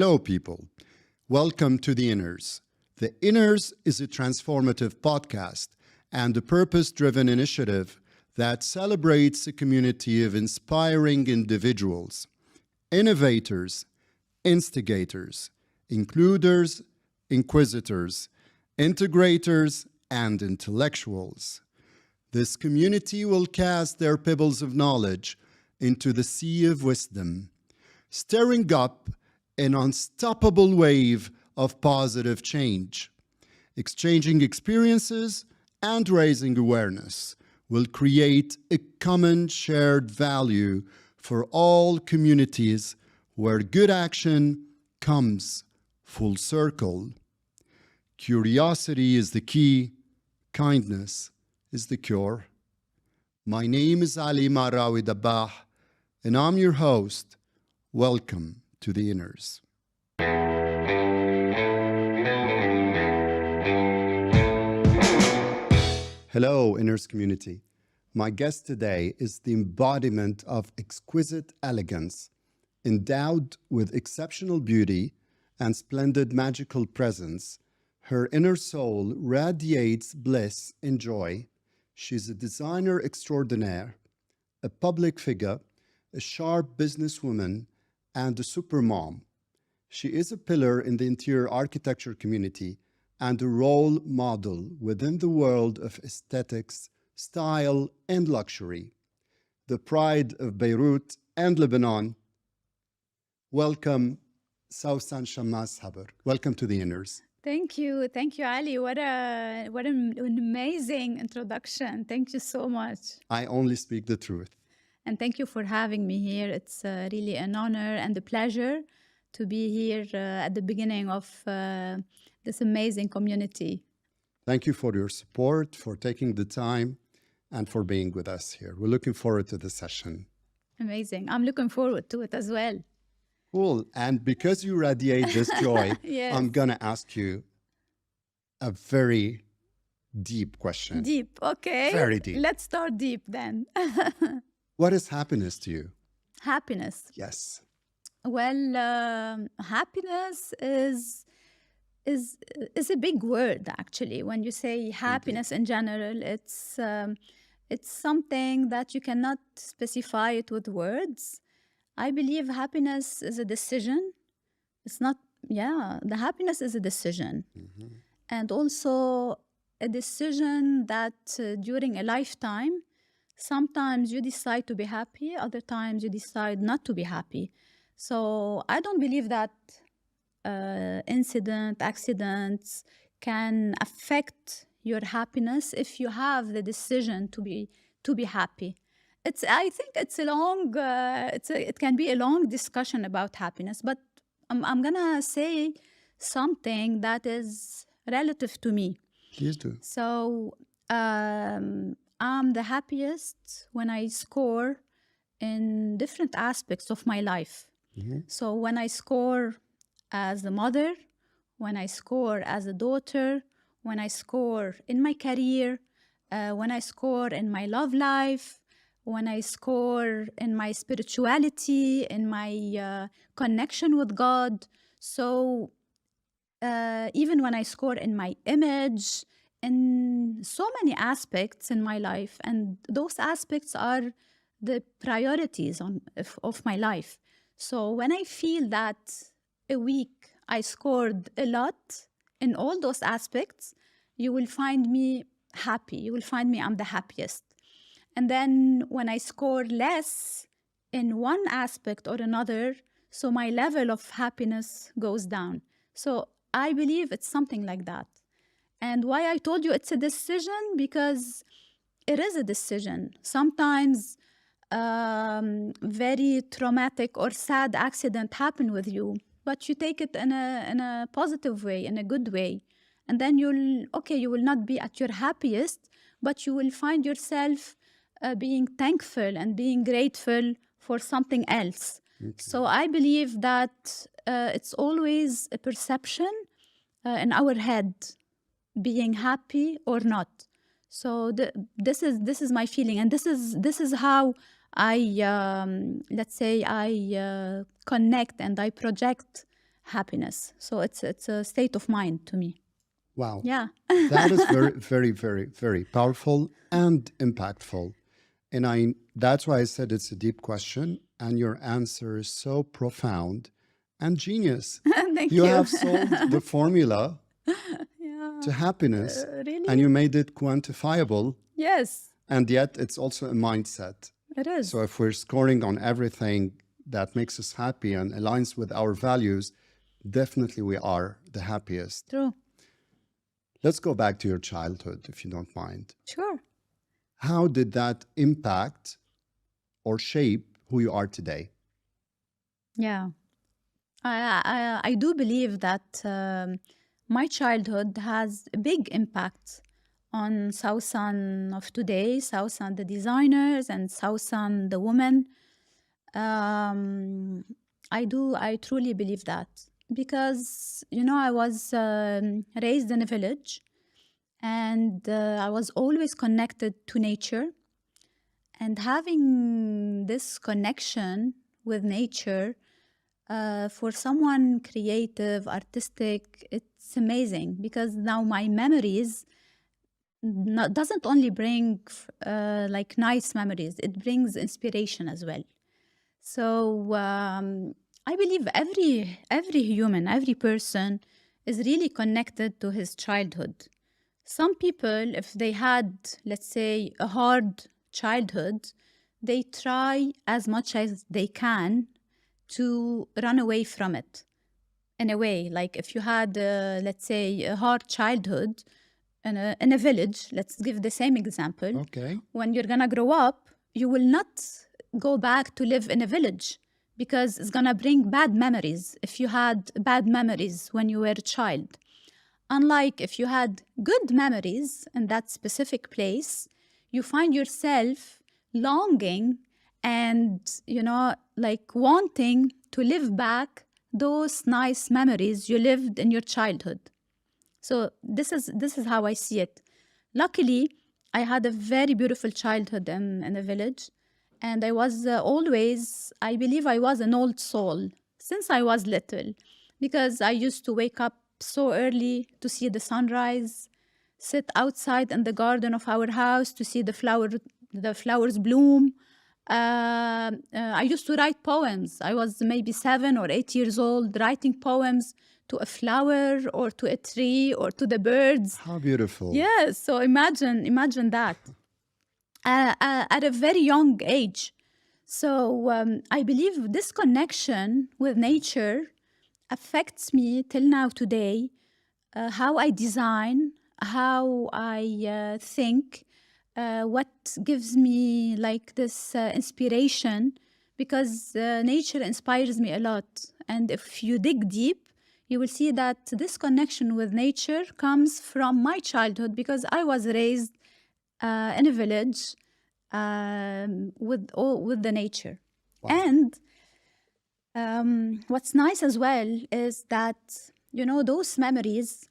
Hello, people. Welcome to The Inners. The Inners is a transformative podcast and a purpose-driven initiative that celebrates a community of inspiring individuals, innovators, instigators, includers, inquisitors, integrators, and intellectuals. This community will cast their pebbles of knowledge into the sea of wisdom, stirring up an unstoppable wave of positive change. Exchanging experiences and raising awareness will create a common shared value for all communities where good action comes full circle. Curiosity is the key, kindness is the cure. My name is Ali Marawi Dabbah, and I'm your host. Welcome to The Inners. Hello, Inners community. My guest today is the embodiment of exquisite elegance, endowed with exceptional beauty and splendid magical presence. Her inner soul radiates bliss and joy. She's a designer extraordinaire, a public figure, a sharp businesswoman, and a supermom. She is a pillar in the interior architecture community and a role model within the world of aesthetics, style, and luxury. The pride of Beirut and Lebanon. Welcome, Sausan Shammas Haber. Welcome to The Inners. Thank you, Ali. What an amazing introduction. Thank you so much. I only speak the truth. And thank you for having me here. It's really an honor and a pleasure to be here at the beginning of this amazing community. Thank you for your support, for taking the time, and for being with us here. We're looking forward to the session. Amazing. I'm looking forward to it as well. Cool. And because you radiate this joy, Yes. I'm going to ask you a very deep question. Deep, okay. Very deep. Let's start deep then. What is happiness to you? Happiness. Yes. Well, happiness is a big word, actually. When you say happiness in general, it's something that you cannot specify it with words. I believe happiness is a decision. It's not, the happiness is a decision. Mm-hmm. And also a decision that during a lifetime, sometimes you decide to be happy, other times you decide not to be happy. So I don't believe that accidents can affect your happiness if you have the decision to be happy. I think it's a long, it can be a long discussion about happiness, but I'm gonna say something that is relative to me. Please do. So I'm the happiest when I score in different aspects of my life. Mm-hmm. So when I score as a mother, when I score as a daughter, when I score in my career, when I score in my love life, when I score in my spirituality, in my connection with God. So even when I score in my image, in so many aspects in my life, and those aspects are the priorities of my life. So when I feel that a week I scored a lot in all those aspects, you will find me happy. You will find me I'm the happiest. And then when I score less in one aspect or another, so my level of happiness goes down. So I believe it's something like that. And why I told you it's a decision, because it is a decision. Sometimes very traumatic or sad accident happen with you, but you take it in a positive way, in a good way. And then you will not be at your happiest, but you will find yourself being thankful and being grateful for something else. Okay. So I believe that it's always a perception in our head, being happy or not. So this is my feeling, and this is how I let's say I connect and I project happiness. So it's a state of mind to me. Wow. Yeah. That is very, very, very, very powerful and impactful. And that's why I said it's a deep question, and your answer is so profound and genius. Thank You you. have solved the formula Yeah. to happiness, Really? and you made it quantifiable, Yes, and yet it's also a mindset. it is. So if we're scoring on everything that makes us happy and aligns with our values, definitely we are the happiest. True. Let's go back to your childhood, if you don't mind. Sure. How did that impact or shape who you are today? Yeah. I do believe that my childhood has a big impact on Sausan of today, Sausan the designers, and Sausan the woman. I truly believe that because, I was raised in a village, and I was always connected to nature. And having this connection with nature, for someone creative, artistic, it's amazing because now my memories doesn't only bring like nice memories, it brings inspiration as well. So I believe every human, every person is really connected to his childhood. Some people, if they had, let's say, a hard childhood, they try as much as they can to run away from it. In a way, like if you had, let's say, a hard childhood in a village, let's give the same example. Okay. When you're gonna grow up, you will not go back to live in a village because it's gonna bring bad memories if you had bad memories when you were a child. Unlike if you had good memories in that specific place, you find yourself longing and, like wanting to live back those nice memories you lived in your childhood. So this is how I see it. Luckily, I had a very beautiful childhood in a village, and I was always, I believe I was an old soul since I was little, because I used to wake up so early to see the sunrise, sit outside in the garden of our house to see the flowers bloom. I used to write poems. I was maybe 7 or 8 years old, writing poems to a flower or to a tree or to the birds. How beautiful. Yes, so imagine that at a very young age. So I believe this connection with nature affects me till now today, how I design, how I think, what gives me like this inspiration, because nature inspires me a lot. And if you dig deep, you will see that this connection with nature comes from my childhood because I was raised in a village with the nature. Wow. And what's nice as well is that, those memories,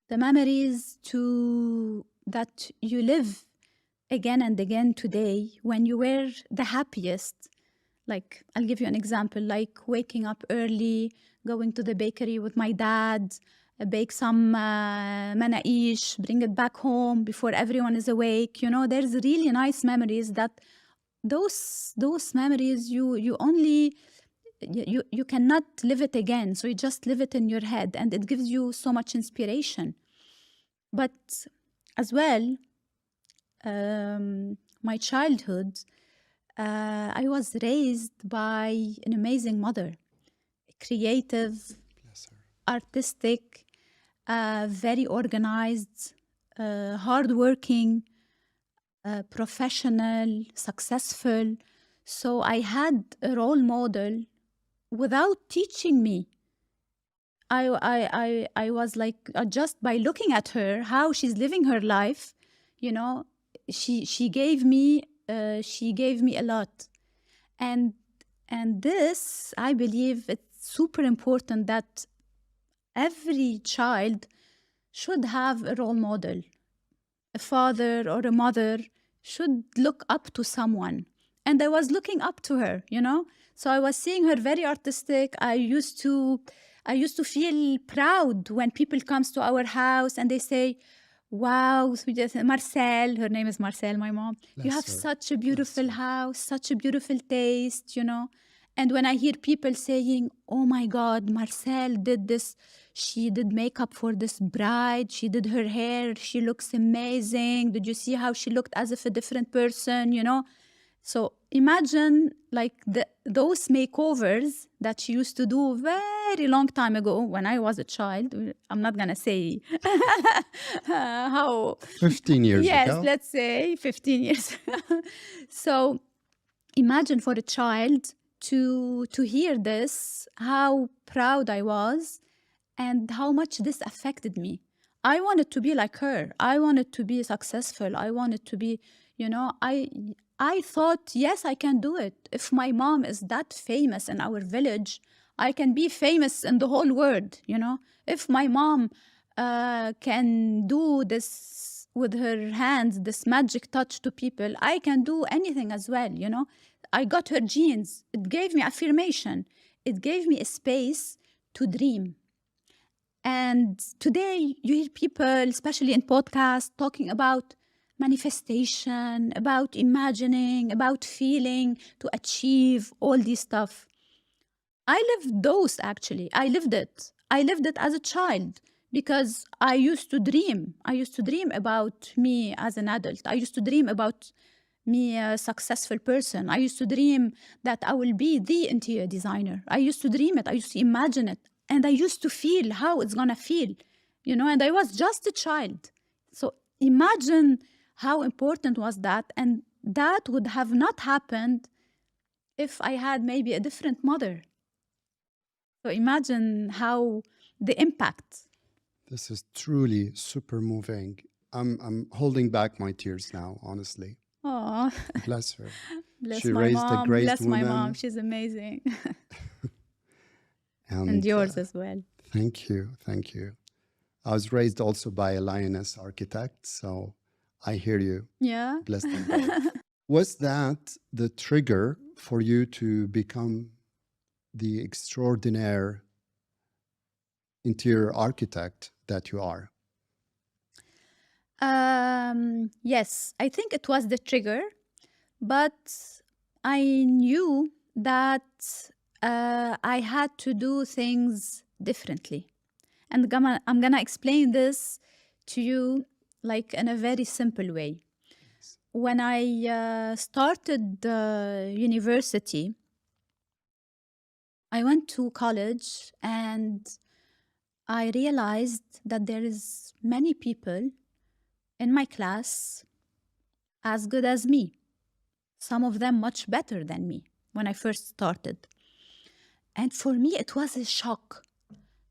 the memories that you live again and again today when you were the happiest. Like, I'll give you an example, like waking up early, going to the bakery with my dad, bake some manaish, bring it back home before everyone is awake. There's really nice memories that those memories you cannot live it again. So you just live it in your head, and it gives you so much inspiration. But as well, my childhood, I was raised by an amazing mother, creative, artistic, very organized, hardworking, professional, successful. So I had a role model without teaching me. I was like, just by looking at her, how she's living her life, she gave me a lot. And this, I believe it's super important that every child should have a role model. A father or a mother should look up to someone And I was looking up to her, you know? So I was seeing her very artistic. I used to feel proud when people comes to our house and they say, wow, Marcel, her name is Marcel, my mom. You have Bless her. such a beautiful house, such a beautiful taste, you know. And when I hear people saying, oh my God, Marcel did this, she did makeup for this bride, she did her hair, she looks amazing. Did you see how she looked as if a different person, you know? So imagine like those makeovers that she used to do very long time ago when I was a child. I'm not gonna say how. 15 years Yes, ago. let's say 15 years. So imagine for a child to hear this, how proud I was and how much this affected me. I wanted to be like her. I wanted to be successful. I wanted to be, you know, I thought, yes, I can do it. If my mom is that famous in our village, I can be famous in the whole world, you know. If my mom can do this with her hands, this magic touch to people, I can do anything as well, you know. I got her genes. It gave me affirmation. It gave me a space to dream. And today you hear people, especially in podcasts, talking about manifestation, about imagining, about feeling to achieve all this stuff. I lived those actually. I lived it. I lived it as a child because I used to dream. I used to dream about me as an adult. I used to dream about me a successful person. I used to dream that I will be the interior designer. I used to dream it. I used to imagine it. And I used to feel how it's gonna feel, you know, and I was just a child. So imagine how important was that. And that would have not happened if I had maybe a different mother. So imagine how the impact. This is truly super moving. I'm holding back my tears now, honestly. Oh, Bless her. bless She my raised a mom. great Bless my mom. woman. She's amazing. And And yours as well. thank you. Thank you. I was raised also by a lioness architect, so I hear you. Yeah. Bless them both. Was that the trigger for you to become the extraordinaire interior architect that you are? Yes, I think it was the trigger, but I knew that I had to do things differently. And I'm gonna explain this to you like in a very simple way. When I started university, I went to college and I realized that there is many people in my class as good as me. Some of them much better than me when I first started. And for me, it was a shock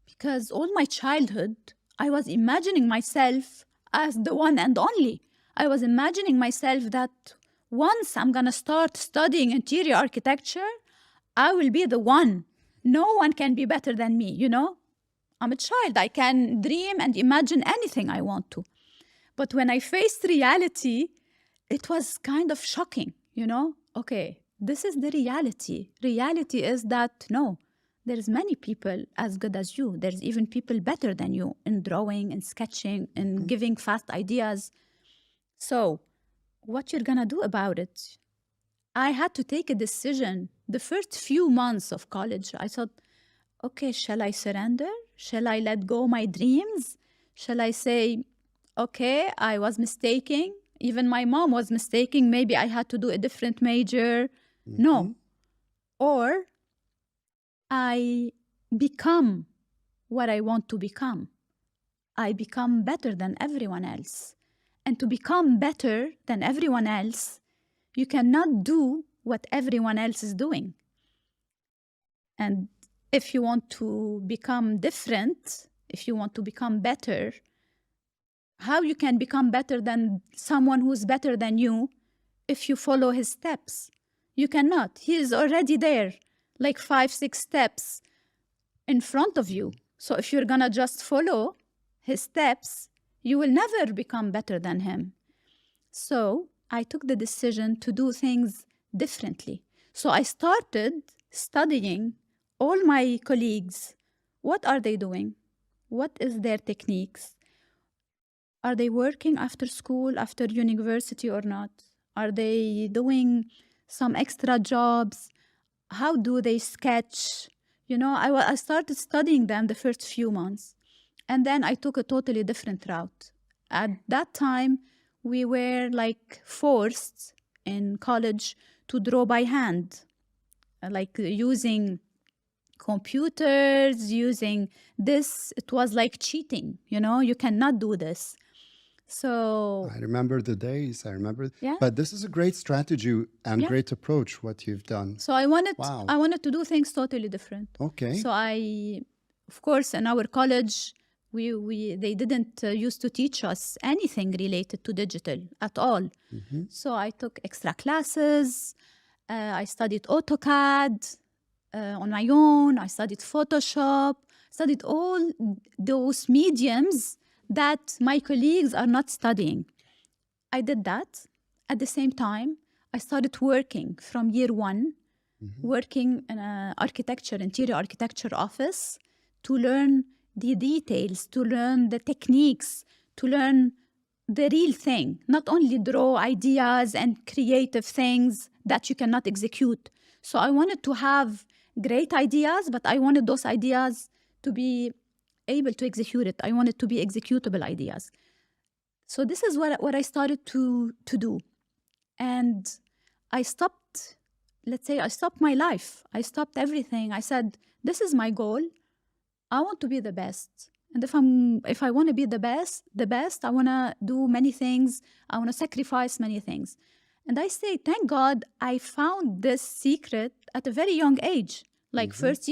because all my childhood, I was imagining myself as the one and only. I was imagining myself that once I'm gonna start studying interior architecture, I will be the one. No one can be better than me, you know? I'm a child. I can dream and imagine anything I want to. But when I faced reality, it was kind of shocking, you know? Okay, this is the reality. Reality is that no, there's many people as good as you. There's even people better than you in drawing and sketching and giving fast ideas. So what you're gonna do about it? I had to take a decision. The first few months of college, I thought, okay, shall I surrender? Shall I let go my dreams? Shall I say, okay, I was mistaken. Even my mom was mistaken. Maybe I had to do a different major. No. Or I become what I want to become. I become better than everyone else. And to become better than everyone else, you cannot do what everyone else is doing. And if you want to become different, if you want to become better, how you can become better than someone who's better than you if you follow his steps? You cannot. He is already there, like 5, 6 steps in front of you. So if you're gonna just follow his steps, you will never become better than him. So I took the decision to do things differently. So I started studying all my colleagues. What are they doing? What is their techniques? Are they working after school, after university or not? Are they doing some extra jobs? How do they sketch? I started studying them the first few months. And then I took a totally different route. At that time, we were like forced in college to draw by hand, like using computers, using this. It was like cheating, you cannot do this. So, I remember the days. I remember. yeah. But this is a great strategy and Yeah. great approach, what you've done. So I wanted Wow. I wanted to do things totally different. Okay. So of course, in our college, they didn't used to teach us anything related to digital at all. Mm-hmm. So I took extra classes. I studied AutoCAD on my own. I studied Photoshop. Studied all those mediums that my colleagues are not studying. I did that. At the same time, I started working from year one, working in an interior architecture office to learn the details, to learn the techniques, to learn the real thing, not only draw ideas and creative things that you cannot execute. So I wanted to have great ideas, but I wanted those ideas to be able to execute it. I wanted to be executable ideas. So this is what I started to do. And I stopped, let's say I stopped my life. I stopped everything. I said, this is my goal. I want to be the best. And if I want to be the best, I want to do many things. I want to sacrifice many things. And I say, thank God I found this secret at a very young age. Like first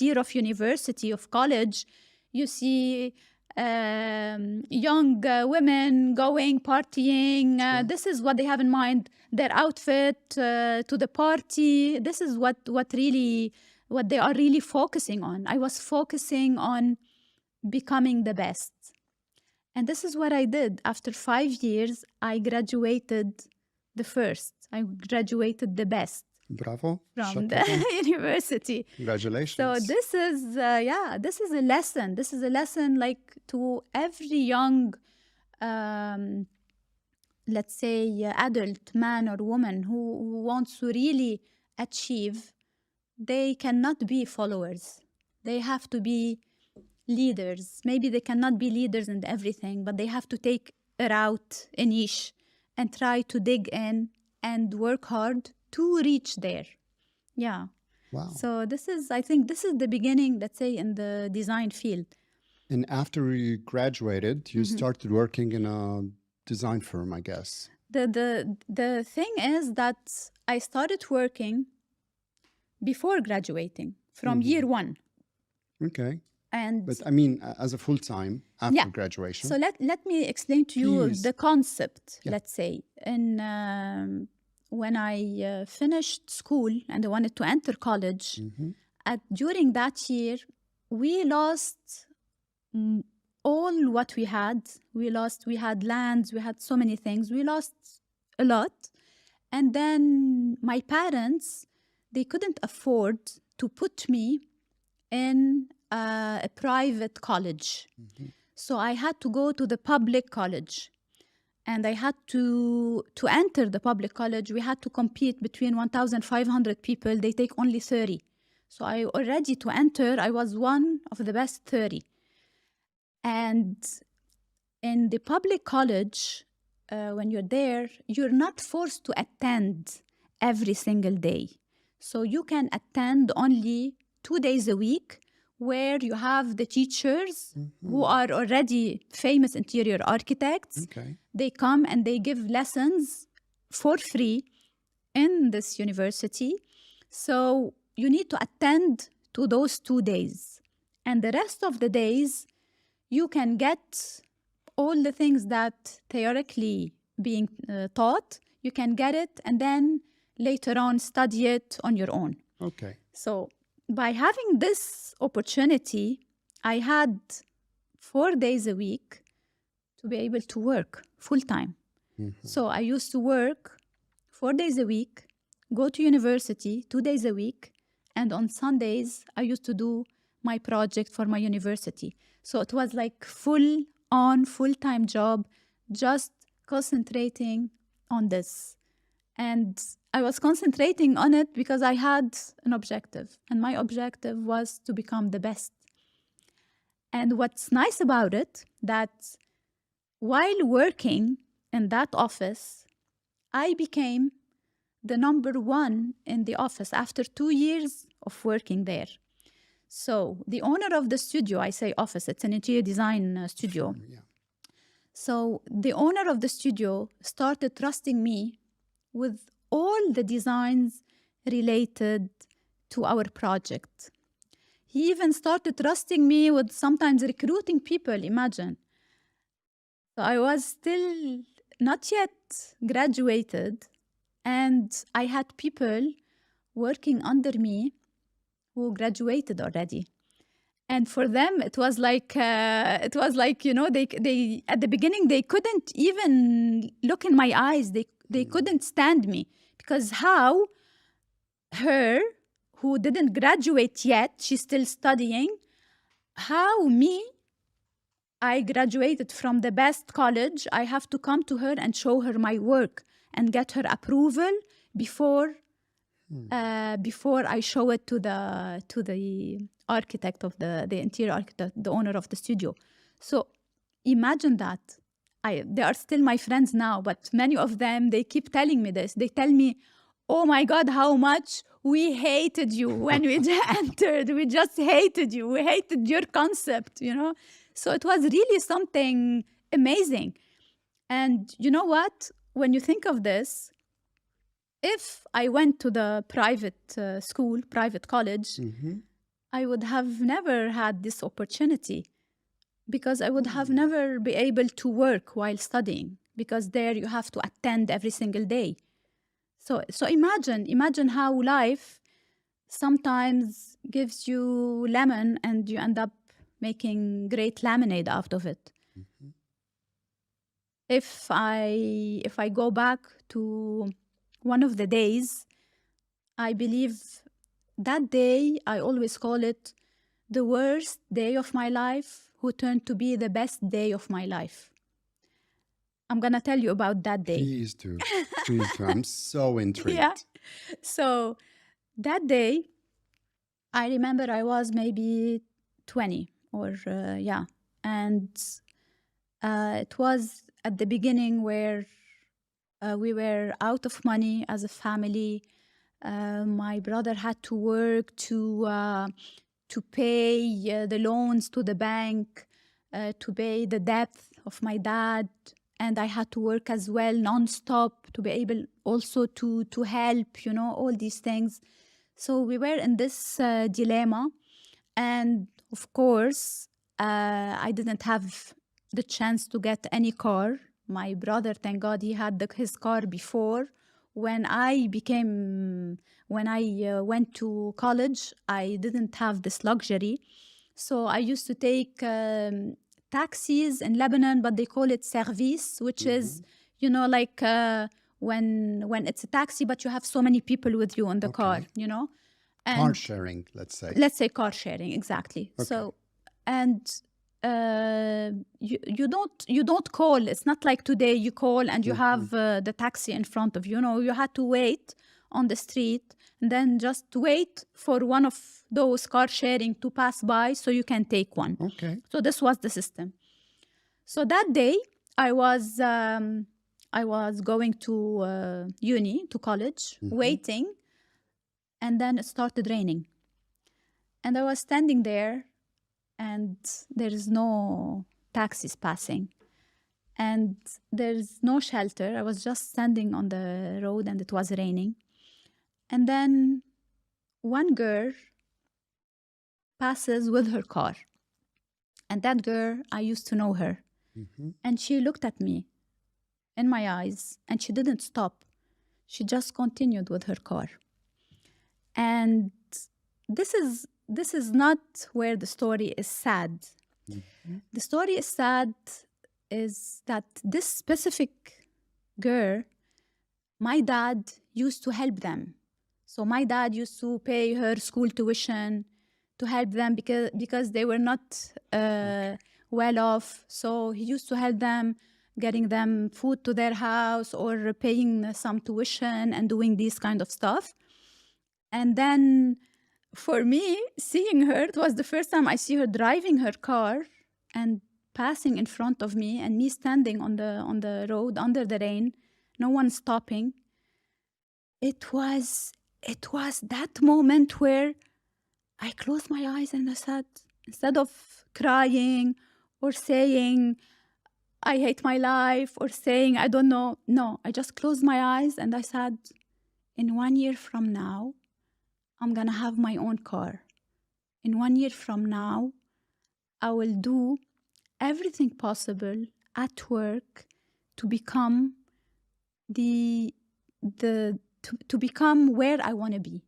year of university, of college, you see young women going partying. This is what they have in mind. Their outfit to the party. This is what they are really focusing on. I was focusing on becoming the best. And this is what I did. After 5 years, I graduated the first. I graduated the best. Bravo. From the university. Congratulations. So this is a lesson. This is a lesson like to every young, let's say, adult man or woman who wants to really achieve. They cannot be followers. They have to be leaders. Maybe they cannot be leaders in everything, but they have to take a route, a niche, and try to dig in and work hard to reach there. Yeah. Wow. So I think this is the beginning, let's say, in the design field. And after you graduated, you started working in a design firm, I guess. The thing is that I started working before graduating, from year one. Okay. But I mean, as a full-time after graduation. So let me explain to you the concept, let's say. When I finished school and I wanted to enter college, during that year, we lost all what we had. We had lands, we had so many things. We lost a lot. And then my parents, they couldn't afford to put me in a private college. So I had to go to the public college. And I had to enter the public college, we had to compete between 1,500 people. They take only 30. So to enter, I was one of the best 30. And in the public college, when you're there, you're not forced to attend every single day. So you can attend only 2 days a week, where you have the teachers who are already famous interior architects. Okay. They come and they give lessons for free in this university. So you need to attend to those 2 days. And the rest of the days, you can get all the things that theoretically being taught. You can get it and then later on study it on your own. Okay. So by having this opportunity, I had 4 days a week to be able to work full time. So I used to work 4 days a week, go to university 2 days a week, and on Sundays, I used to do my project for my university. So it was like full-time job, just concentrating on this. And I was concentrating on it because I had an objective, and my objective was to become the best. And what's nice about it, that while working in that office, I became the number one in the office after 2 years of working there. So the owner of the studio, I say office, it's an interior design studio. Yeah. So the owner of the studio started trusting me with all the designs related to our project. He even started trusting me with sometimes recruiting people, imagine. So I was still not yet graduated, and I had people working under me who graduated already. And for them, it was like you know, they at the beginning they couldn't even look in my eyes. They couldn't stand me, because how her, who didn't graduate yet, she's still studying, how me, I graduated from the best college, I have to come to her and show her my work and get her approval before I show it to the architect of the interior architect, the owner of the studio. So imagine that. They are still my friends now, but many of them, they keep telling me this. They tell me, oh my God, how much we hated you when we entered. We just hated you. We hated your concept, you know? So it was really something amazing. And you know what? When you think of this, if I went to the private school, private college, I would have never had this opportunity, because I would have never be able to work while studying, because there you have to attend every single day. So imagine how life sometimes gives you lemon and you end up making great lemonade out of it. If I go back to one of the days, I believe that day, I always call it the worst day of my life, who turned to be the best day of my life. I'm going to tell you about that day. Please do. Please do. I'm so intrigued. Yeah. So that day, I remember I was maybe 20 or, yeah. And it was at the beginning where we were out of money as a family. My brother had to work to pay the loans to the bank, to pay the debt of my dad. And I had to work as well nonstop to be able also to help, you know, all these things. So we were in this dilemma. And of course, I didn't have the chance to get any car. My brother, thank God, he had his car before. When I went to college, I didn't have this luxury. So I used to take taxis in Lebanon, but they call it service, which is, you know, like when it's a taxi, but you have so many people with you in the car, you know. And car sharing, let's say. Let's say car sharing, exactly. Okay. So, and you don't call. It's not like today you call and you have the taxi in front of you. You know, you had to wait on the street and then just wait for one of those car sharing to pass by so you can take one. Okay. So this was the system. So that day I was going to uni, to college, waiting, and then it started raining. And I was standing there, and there is no taxis passing, and there's no shelter. I was just standing on the road, and it was raining. And then one girl passes with her car. And that girl, I used to know her. And she looked at me in my eyes, and she didn't stop. She just continued with her car. And this is not where the story is sad. The story is sad is that this specific girl, my dad used to help them So my dad used to pay her school tuition to help them because they were not well off. So he used to help them, getting them food to their house or paying some tuition and doing these kind of stuff. And then for me, seeing her, it was the first time I see her driving her car and passing in front of me, and me standing on the road under the rain, no one stopping. It was that moment where I closed my eyes and I said, instead of crying or saying I hate my life or saying I don't know, no, I just closed my eyes and I said, in 1 year from now, I'm gonna have my own car. In 1 year from now, I will do everything possible at work to become to become where I want to be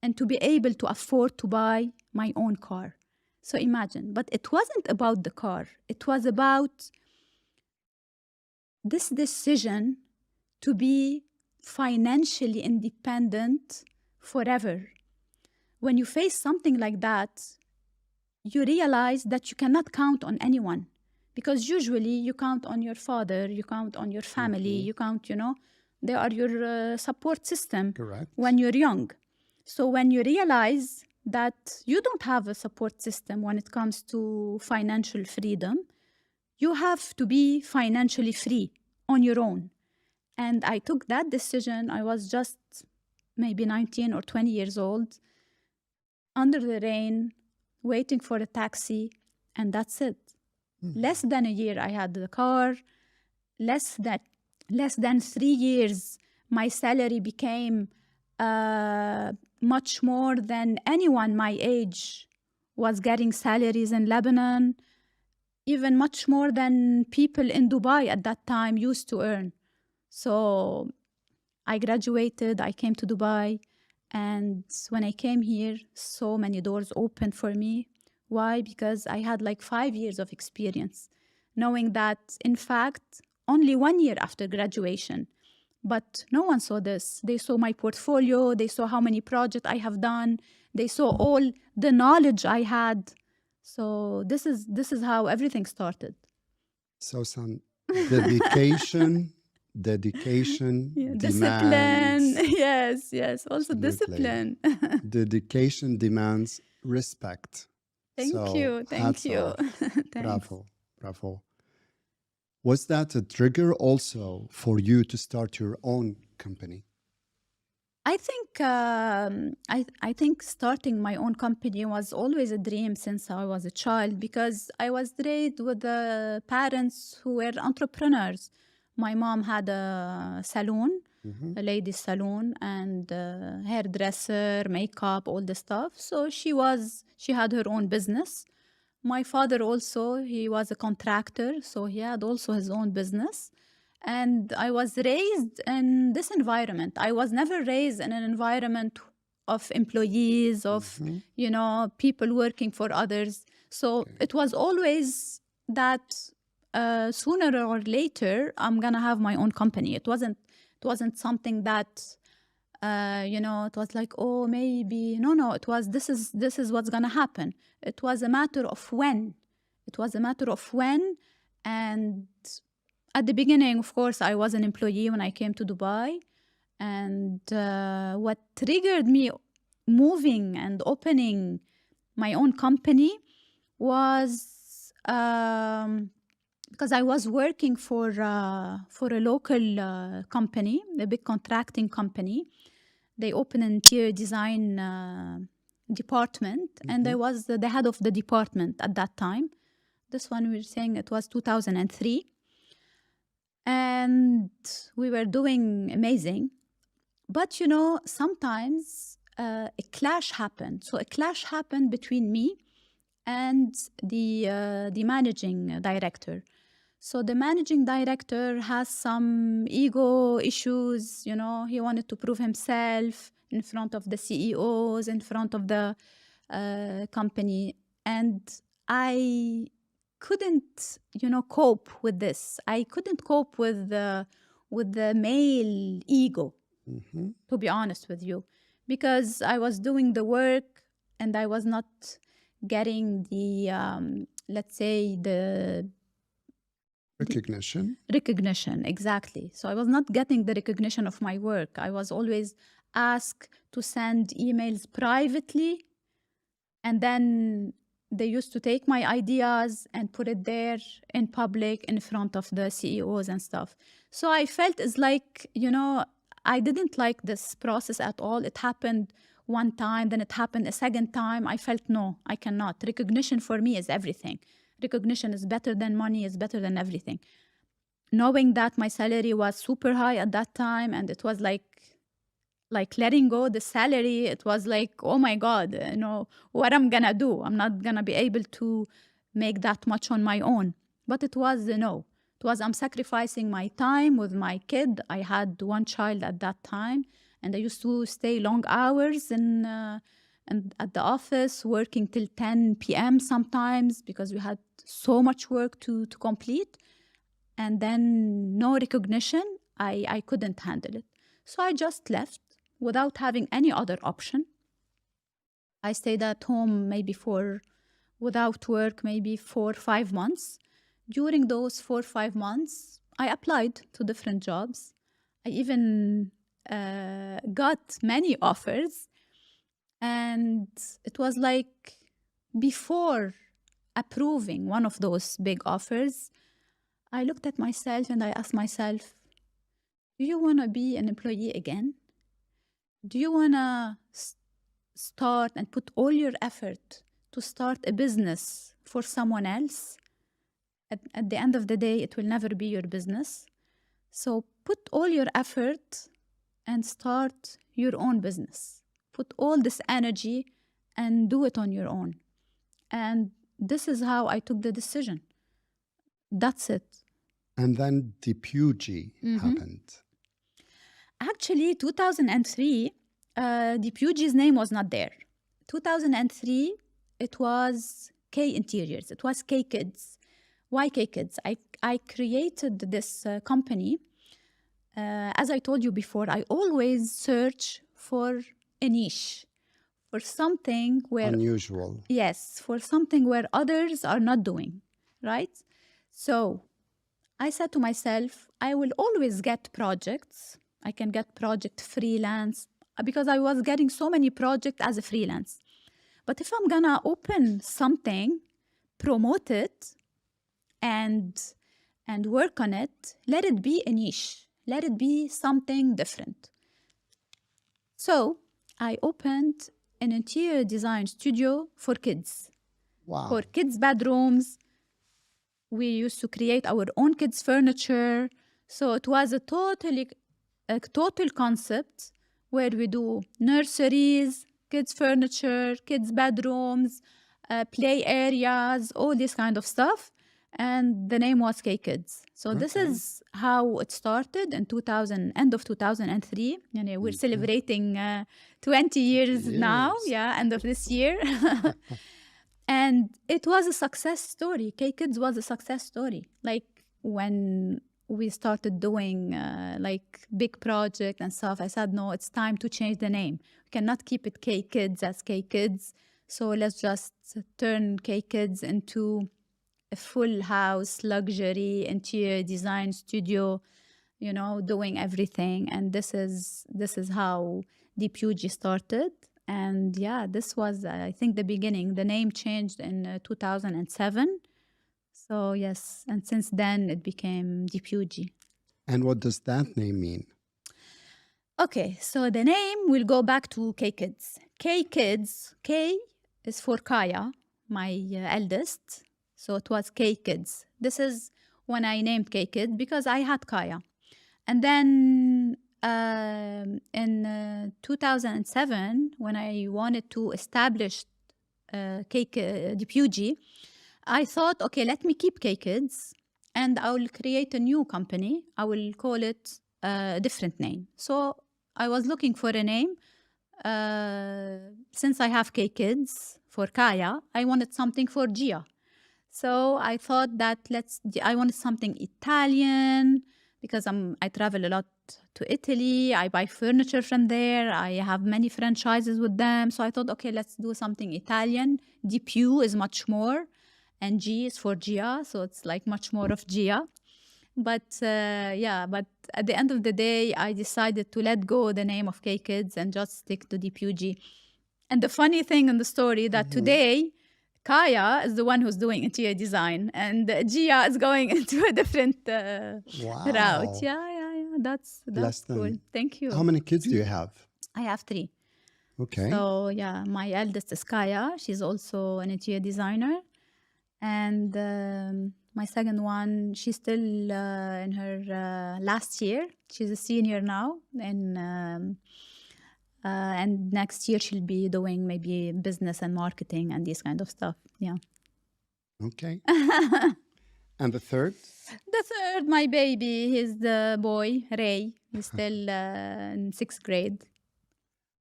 and to be able to afford to buy my own car. So imagine, but it wasn't about the car. It was about this decision to be financially independent forever. When you face something like that, you realize that you cannot count on anyone, because usually you count on your father, you count on your family, you count, they are your support system. Correct. When you're young. So when you realize that you don't have a support system when it comes to financial freedom, you have to be financially free on your own. And I took that decision. I was just maybe 19 or 20 years old, under the rain, waiting for a taxi, and that's it. Less than a year I had the car. Less than 3 years, my salary became much more than anyone my age was getting salaries in Lebanon, even much more than people in Dubai at that time used to earn. So I graduated, I came to Dubai, and when I came here, so many doors opened for me. Why? Because I had like 5 years of experience, knowing that, in fact, only 1 year after graduation. But no one saw this. They saw my portfolio, they saw how many projects I have done, they saw all the knowledge I had. So this is how everything started. So some dedication, Yeah, demands. discipline. Yes. Also Absolutely. discipline. Dedication demands respect. Thank So, you. hats off. Thanks. Bravo. Was that a trigger also for you to start your own company? I think I think starting my own company was always a dream since I was a child, because I was raised with the parents who were entrepreneurs. My mom had a salon, a ladies' salon, and hairdresser, makeup, all the stuff. So she had her own business. My father also, he was a contractor, so he had also his own business. And I was raised in this environment. I was never raised in an environment of employees, of, people working for others. So it was always that sooner or later, I'm going to have my own company. It wasn't something that, it was like, oh, maybe. No, it was, this is what's going to happen. It was a matter of when. And at the beginning, of course, I was an employee when I came to Dubai. And what triggered me moving and opening my own company was because I was working for a local company, a big contracting company. They opened an interior design department, and I was the head of the department at that time. This one, we were saying it was 2003. And we were doing amazing. But, sometimes a clash happened. So a clash happened between me and the managing director. So the managing director has some ego issues. He wanted to prove himself in front of the CEOs, in front of the company. And I couldn't, cope with this. I couldn't cope with the male ego, to be honest with you, because I was doing the work and I was not getting the, let's say, the recognition. Exactly. So I was not getting the recognition of my work. I was always asked to send emails privately, and then they used to take my ideas and put it there in public in front of the CEOs and stuff. So I felt it's like, I didn't like this process at all. It happened one time, then it happened a second time. I felt, no, I cannot. Recognition for me is everything. Recognition is better than money, is better than everything. Knowing that my salary was super high at that time, and it was like letting go the salary, it was like, oh my God, what I'm gonna do? I'm not gonna be able to make that much on my own. But it was, no. It was, I'm sacrificing my time with my kid. I had one child at that time, and I used to stay long hours and at the office, working till 10 p.m. sometimes because we had so much work to complete. And then no recognition, I couldn't handle it. So I just left without having any other option. I stayed at home without work, maybe 4 or 5 months. During those 4 or 5 months, I applied to different jobs. I even got many offers. And it was like, before approving one of those big offers, I looked at myself and I asked myself, do you want to be an employee again? Do you want to start and put all your effort to start a business for someone else? At the end of the day, it will never be your business. So put all your effort and start your own business. Put all this energy and do it on your own. And this is how I took the decision. That's it. And then Depugy happened. Actually, 2003, Depugy's name was not there. 2003, it was K Interiors. It was K Kids. Why K Kids? I created this company. As I told you before, I always search for a niche, for something where... Unusual. Yes, for something where others are not doing, right? So I said to myself, I will always get projects. I can get project freelance because I was getting so many projects as a freelance. But if I'm gonna open something, promote it, and work on it, let it be a niche. Let it be something different. So I opened an interior design studio for kids. Wow. For kids' bedrooms. We used to create our own kids' furniture. So it was a total concept where we do nurseries, kids' furniture, kids' bedrooms, play areas, all this kind of stuff. And the name was K Kids. So this is how it started in end of 2003. We're celebrating 20 years now. Yeah, end of this year. And it was a success story. K Kids was a success story. Like when we started doing like big project and stuff, I said, no, it's time to change the name. We cannot keep it K Kids as K Kids. So let's just turn K Kids into a full house luxury interior design studio, doing everything. And this is how Depugy started. And yeah, this was, I think, the beginning. The name changed in 2007. So yes, and since then it became Depugy. And what does that name mean? Okay, so the name will go back to K Kids. K Kids, K is for Kaya, my eldest. So it was K Kids. This is when I named K Kids because I had Kaya. And then in 2007, when I wanted to establish Depugy, I thought, okay, let me keep K Kids and I will create a new company. I will call it a different name. So I was looking for a name. Since I have K Kids for Kaya, I wanted something for Gia. So I thought that I wanted something Italian because I travel a lot to Italy. I buy furniture from there. I have many franchises with them. So I thought, okay, let's do something Italian. DPU is much more, and G is for Gia, so it's like much more of Gia. But but at the end of the day, I decided to let go the name of K-Kids and just stick to DPUG. And the funny thing in the story that today, Kaya is the one who's doing interior design, and Gia is going into a different route. Yeah. That's Bless cool. them. Thank you. How many kids do you have? I have 3. Okay. So yeah, my eldest is Kaya. She's also an interior designer. And my second one, she's still in her last year. She's a senior now. And next year she'll be doing maybe business and marketing and this kind of stuff. Yeah. Okay. And the third? The third, my baby, he's the boy, Ray. He's still in 6th grade.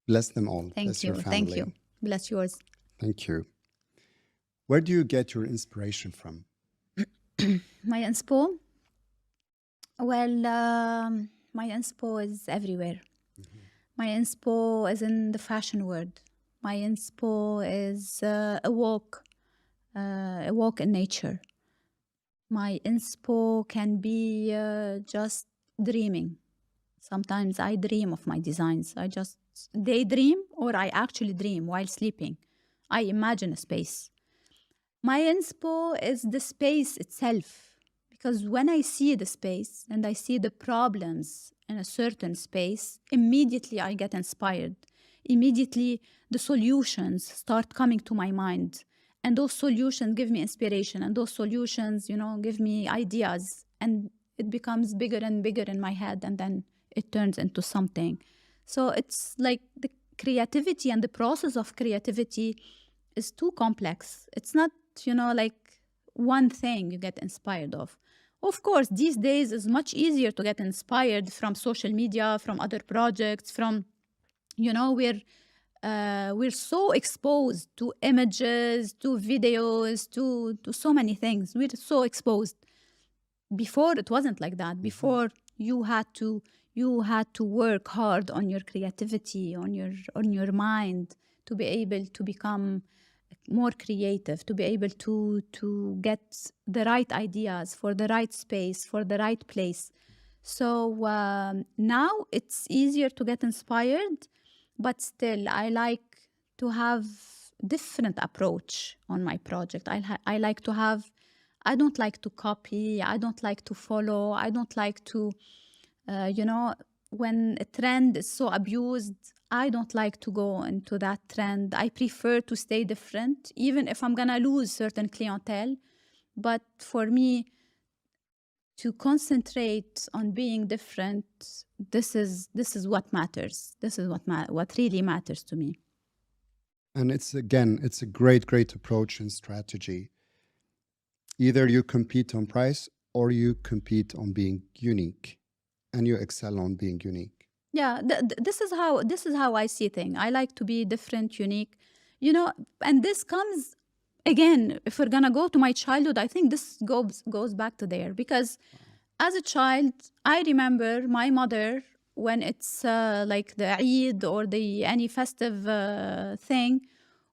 Bless them all. Thank Bless you. your Thank family. you. Bless yours. Thank you. Where do you get your inspiration from? My inspo? Well, my inspo is everywhere. My inspo is in the fashion world. My inspo is a walk in nature. My inspo can be just dreaming. Sometimes I dream of my designs. I just daydream, or I actually dream while sleeping. I imagine a space. My inspo is the space itself, because when I see the space and I see the problems in a certain space, immediately I get inspired. Immediately the solutions start coming to my mind, and those solutions give me inspiration, and those solutions, give me ideas, and it becomes bigger and bigger in my head, and then it turns into something. So it's like the creativity and the process of creativity is too complex. It's not, like one thing you get inspired of. Of course, these days it's much easier to get inspired from social media, from other projects, from, we're so exposed to images, to videos, to so many things. We're so exposed. Before, it wasn't like that. Before, you had to work hard on your creativity, on your mind, to be able to become more creative, to be able to get the right ideas for the right space, for the right place. So now it's easier to get inspired, but still I like to have different approach on my project. I like to have, I don't like to copy, I don't like to follow, I don't like to, when a trend is so abused, I don't like to go into that trend. I prefer to stay different, even if I'm gonna lose certain clientele. But for me, to concentrate on being different, this is what matters. This is what really matters to me. And it's a great approach and strategy. Either you compete on price or you compete on being unique, and you excel on being unique. Yeah, this is how I see things. I like to be different, unique, and this comes again. If we're gonna go to my childhood, I think this goes back to there, because as a child, I remember my mother, when it's like the Eid or any festive thing,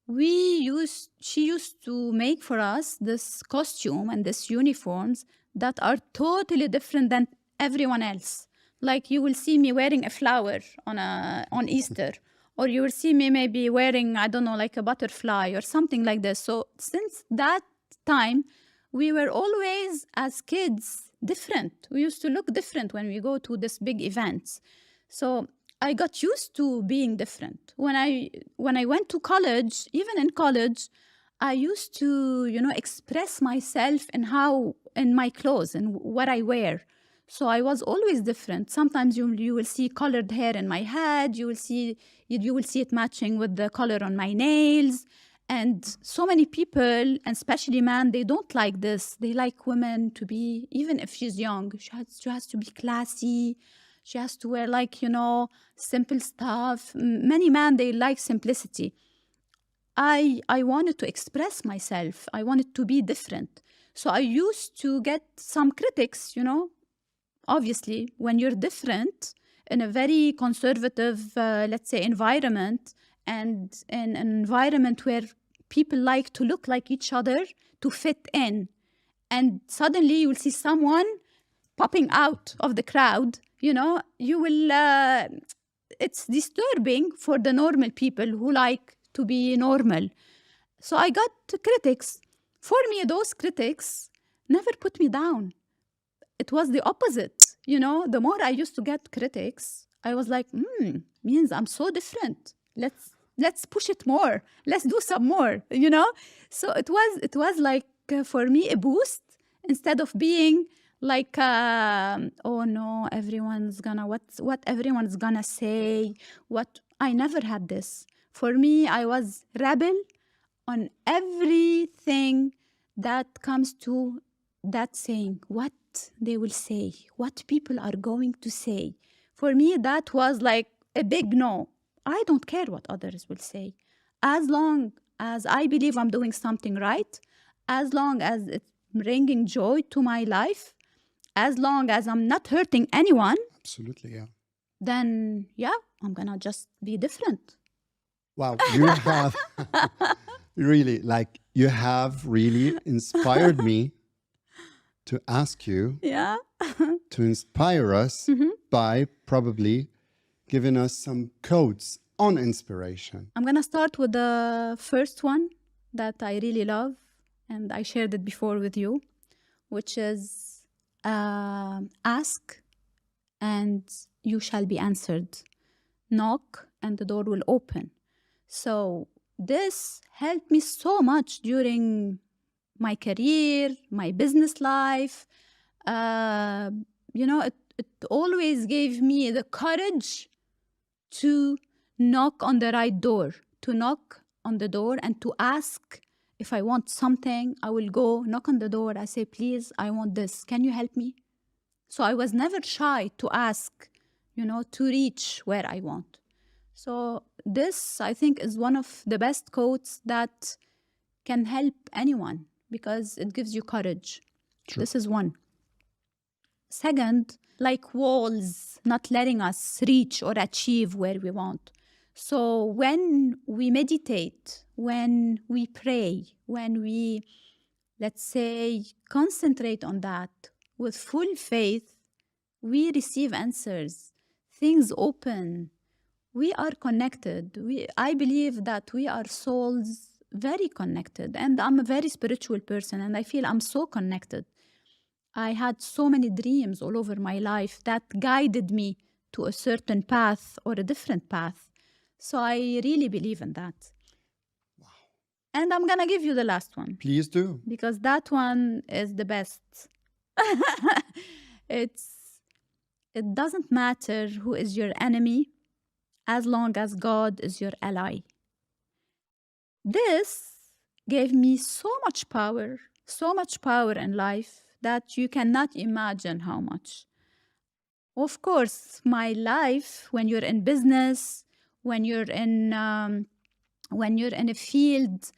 she used to make for us this costume and this uniforms that are totally different than everyone else. Like, you will see me wearing a flower on Easter, or you will see me maybe wearing, I don't know, like a butterfly or something like this. So since that time, we were always, as kids, different. We used to look different when we go to this big events. So I got used to being different. When I went to college, even in college, I used to, express myself in my clothes and what I wear. So I was always different. Sometimes you will see colored hair in my head. You will see it matching with the color on my nails. And so many people, and especially men, they don't like this. They like women to be, even if she's young, she has to be classy. She has to wear simple stuff. Many men, they like simplicity. I wanted to express myself. I wanted to be different. So I used to get some critics, Obviously, when you're different, in a very conservative, let's say, environment, and in an environment where people like to look like each other to fit in. And suddenly you will see someone popping out of the crowd, you will, it's disturbing for the normal people who like to be normal. So I got critics. For me, those critics never put me down. It was the opposite. The more I used to get critics, I was like, means I'm so different. Let's push it more. Let's do some more, So it was like, for me, a boost, instead of being like, oh no, what everyone's gonna say. I never had this. For me, I was rebel on everything that comes to that saying, what they will say, what people are going to say. For me, that was like a big no. I don't care what others will say. As long as I believe I'm doing something right, as long as it's bringing joy to my life, as long as I'm not hurting anyone. Absolutely, yeah. Then, I'm gonna just be different. Wow, you have you have really inspired me to ask you to inspire us by probably giving us some quotes on inspiration. I'm gonna start with the first one that I really love, and I shared it before with you, which is ask and you shall be answered. Knock and the door will open. So this helped me so much during my career, my business life. It always gave me the courage to knock on the right door, to knock on the door and to ask if I want something. I will go knock on the door. I say, please, I want this. Can you help me? So I was never shy to ask, to reach where I want. So this, I think, is one of the best quotes that can help anyone because it gives you courage. True. This is one. Second, like walls not letting us reach or achieve where we want. So when we meditate, when we pray, when we, let's say, concentrate on that with full faith, we receive answers. Things open. We are connected. I believe that we are souls very connected. And I'm a very spiritual person, and I feel I'm so connected. I had so many dreams all over my life that guided me to a certain path or a different path. So I really believe in that. Wow. And I'm going to give you the last one. Please do. Because that one is the best. It doesn't matter who is your enemy as long as God is your ally. This gave me so much power in life that you cannot imagine how much. Of course, my life, when you're in business, when you're in a field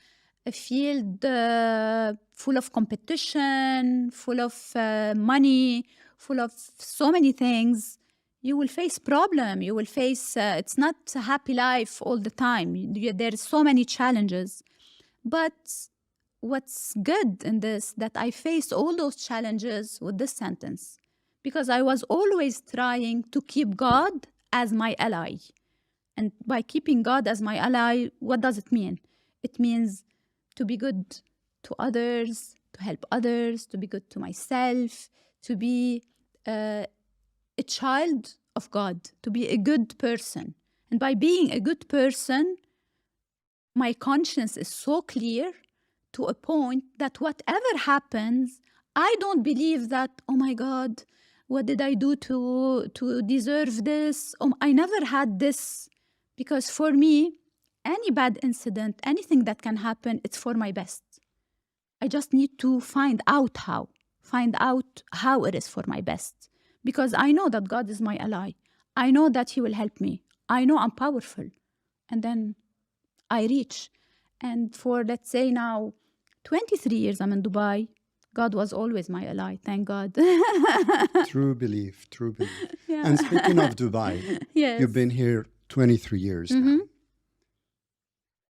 full of competition, full of money, full of so many things, you will face problem. You will face, it's not a happy life all the time. There's so many challenges. But what's good in this, that I faced all those challenges with this sentence, because I was always trying to keep God as my ally. And by keeping God as my ally, what does it mean? It means to be good to others, to help others, to be good to myself, to be a child of God, to be a good person. And by being a good person, my conscience is so clear to a point that whatever happens, I don't believe that, oh my God, what did I do to deserve this? I never had this. Because for me, any bad incident, anything that can happen, it's for my best. I just need to find out how it is for my best. Because I know that God is my ally. I know that He will help me. I know I'm powerful. And then I reach. And for, let's say now, 23 years I'm in Dubai. God was always my ally. Thank God. True belief, true belief. Yeah. And speaking of Dubai, Yes. you've been here 23 years now.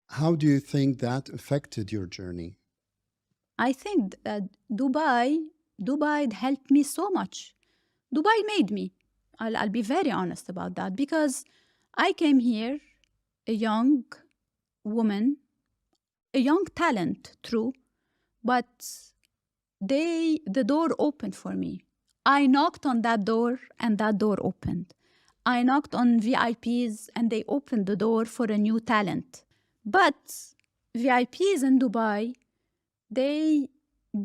How do you think that affected your journey? I think that Dubai helped me so much. Dubai made me. I'll be very honest about that because I came here a young woman, a young talent, true, but the door opened for me. I knocked on that door and that door opened. I knocked on VIPs and they opened the door for a new talent. But VIPs in Dubai, they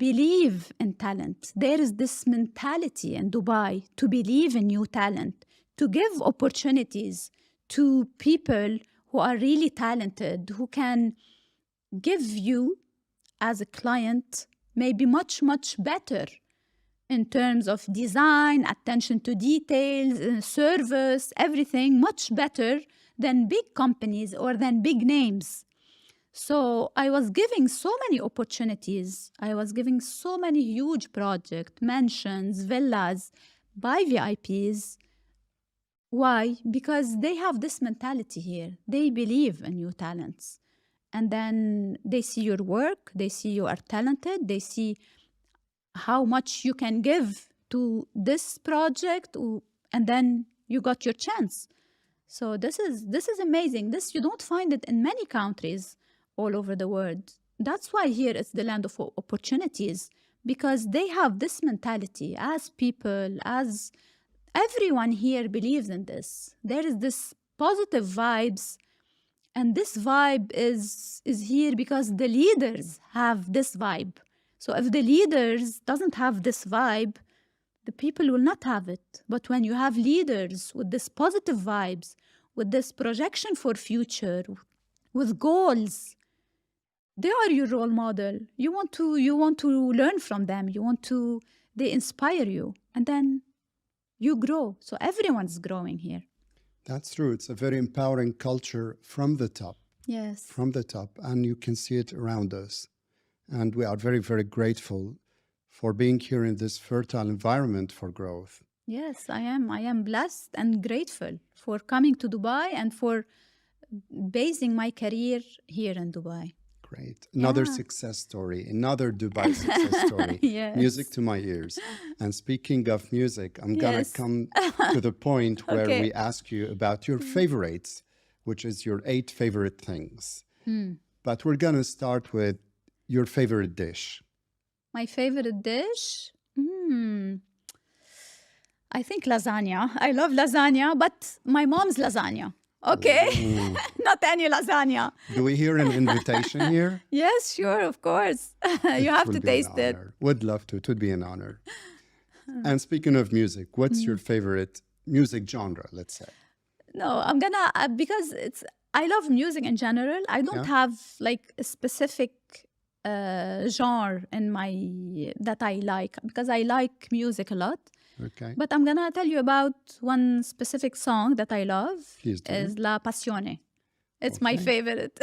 believe in talent. There is this mentality in Dubai to believe in new talent, to give opportunities to people who are really talented, who can give you as a client maybe much, much better in terms of design, attention to details, service, everything much better than big companies or than big names. So I was giving so many opportunities. I was giving so many huge projects, mansions, villas by VIPs. Why? Because they have this mentality here. They believe in new talents. And then they see your work, they see you are talented, they see how much you can give to this project, and then you got your chance. So this is amazing. This you don't find it in many countries all over the world. That's why here it's the land of opportunities, because they have this mentality as people, as everyone here believes in this. There is this positive vibes, and this vibe is here because the leaders have this vibe. So if the leaders doesn't have this vibe, the people will not have it. But when you have leaders with this positive vibes, with this projection for future, with goals, they are your role model. You want to learn from them. They inspire you, and then you grow. So everyone's growing here. That's true. It's a very empowering culture from the top. Yes. From the top, and you can see it around us. And we are very, very grateful for being here in this fertile environment for growth. Yes, I am. I am blessed and grateful for coming to Dubai and for basing my career here in Dubai. Great. Another Yeah. success story, another Dubai success story. Yes. Music to my ears. And speaking of music, I'm going to Yes. come to the point where Okay. we ask you about your favorites, which is your 8 favorite things. But we're going to start with your favorite dish. My favorite dish? I think lasagna. I love lasagna, but my mom's lasagna. Okay? Not any lasagna. Do we hear an invitation here? Yes, sure, of course. You have to Would be an taste it. honor. Would love to. It would be an honor. And speaking of music, what's your favorite music genre, let's say? No, I'm gonna because I love music in general. I don't Yeah. have like a specific genre in my that I like, because I like music a lot. Okay. But I'm gonna tell you about one specific song that I love. Please do. Is La Passione. It's my Okay. favorite.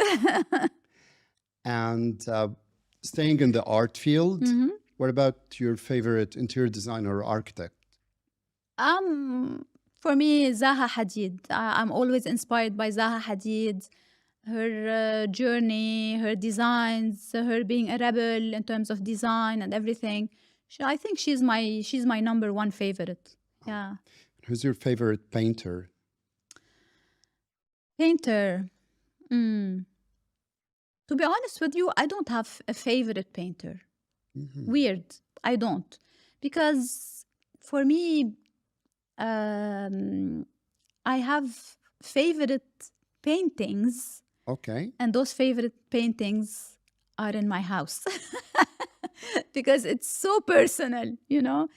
And staying in the art field, Mm-hmm. what about your favorite interior designer or architect? For me, Zaha Hadid. I'm always inspired by Zaha Hadid, her journey, her designs, her being a rebel in terms of design and everything. I think she's my number one favorite. Yeah. Who's your favorite painter? Painter. To be honest with you, I don't have a favorite painter. Weird. I don't. Because for me, I have favorite paintings, Okay. and those favorite paintings are in my house. Because it's so personal, you know?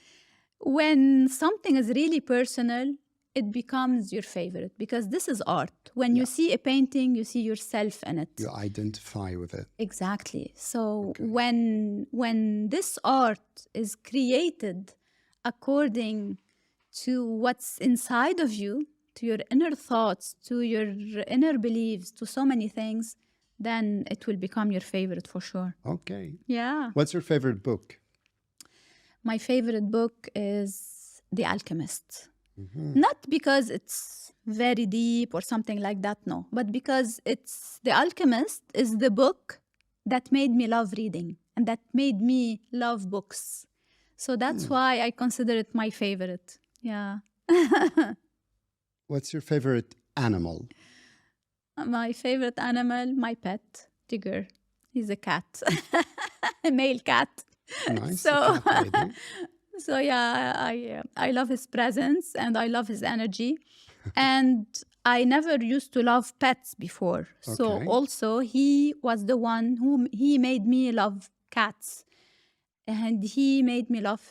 When something is really personal, it becomes your favorite, because this is art. When you see a painting, you see yourself in it. You identify with it. Exactly. So when this art is created according to what's inside of you, to your inner thoughts, to your inner beliefs, to so many things, then it will become your favorite for sure. Okay. Yeah. What's your favorite book? My favorite book is The Alchemist. Mm-hmm. Not because it's very deep or something like that, no, but because it's The Alchemist is the book that made me love reading and that made me love books. So that's why I consider it my favorite. Yeah. What's your favorite animal? My favorite animal, my pet, Tigger. He's a cat, a male cat. Nice. So, a cat lady. so yeah, I love his presence and I love his energy. And I never used to love pets before. So Okay. also he was the one who he made me love cats. And he made me love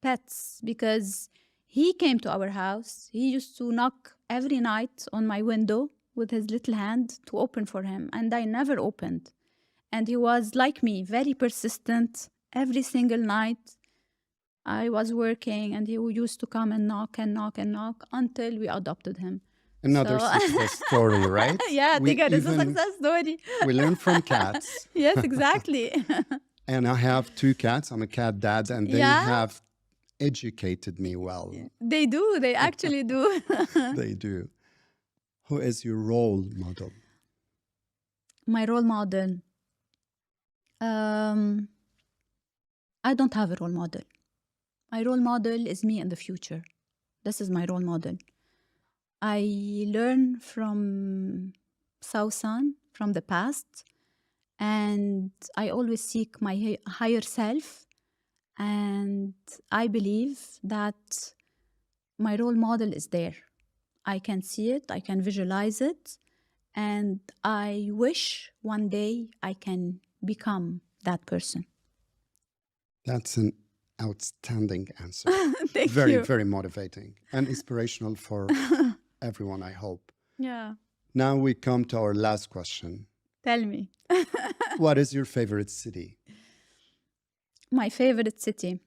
pets because he came to our house. He used to knock every night on my window with his little hand to open for him, and I never opened. And he was like me, very persistent. Every single night I was working, and he used to come and knock and knock and knock until we adopted him. Another So- success story, right? Yeah, We Tigger is a even- success story. We learn from cats. Yes, exactly. And I have 2 cats. I'm a cat dad, and they Yeah? have educated me well. They do, they actually do. They do. Who is your role model? My role model. I don't have a role model. My role model is me in the future. This is my role model. I learn from Sausan, from the past, and I always seek my higher self. And I believe that my role model is there. I can see it, I can visualize it, and I wish one day I can become that person. That's an outstanding answer. Thank Very, you. very motivating and inspirational for everyone, I hope. Yeah. Now we come to our last question. Tell me. What is your favorite city? My favorite city.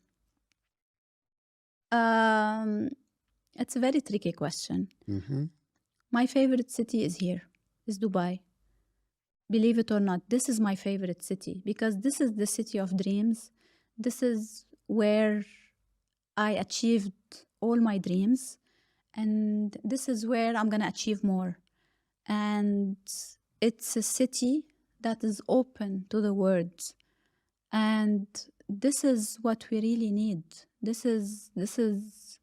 It's a very tricky question. Mm-hmm. My favorite city is here, is Dubai. Believe it or not, this is my favorite city because this is the city of dreams. This is where I achieved all my dreams. And this is where I'm going to achieve more. And it's a city that is open to the world. And this is what we really need. This is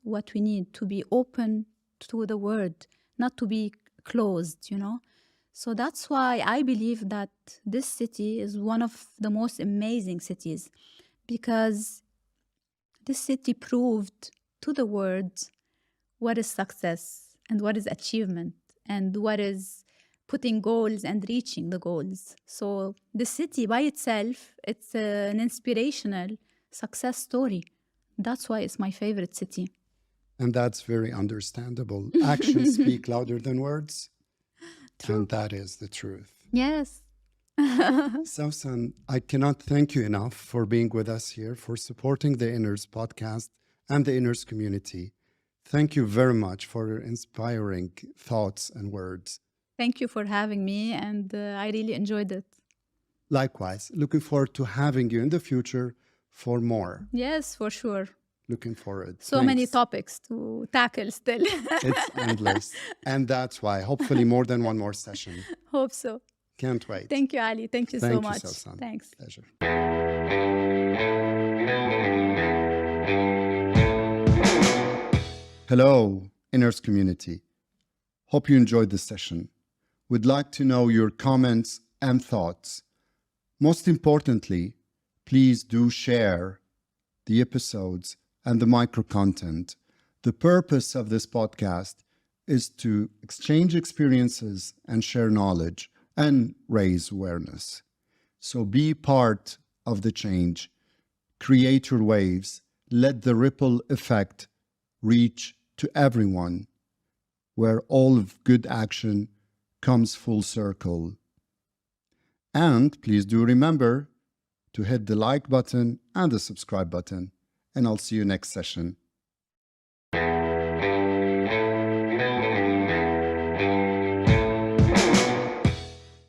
what we need, to be open to the world, not to be closed, you know. So that's why I believe that this city is one of the most amazing cities, because this city proved to the world what is success and what is achievement and what is putting goals and reaching the goals. So the city by itself, it's an inspirational success story. That's why it's my favorite city. And that's very understandable. Actions speak louder than words. And that is the truth. Yes. Sausan, I cannot thank you enough for being with us here, for supporting the Inners podcast and the Inners community. Thank you very much for your inspiring thoughts and words. Thank you for having me, and I really enjoyed it. Likewise, looking forward to having you in the future for more. Yes, for sure. Looking forward. So many Thanks. topics to tackle still. It's endless. And that's why, hopefully, more than one more session. Hope so. Can't wait. Thank you, Ali. Thank you so Thank you, much. Sausan. Thanks. Pleasure. Hello, Inners community. Hope you enjoyed this session. We'd like to know your comments and thoughts. Most importantly, please do share the episodes and the micro content. The purpose of this podcast is to exchange experiences and share knowledge and raise awareness. So be part of the change. Create your waves. Let the ripple effect reach to everyone, where all of good action comes full circle. And please do remember to hit the like button and the subscribe button. And I'll see you next session.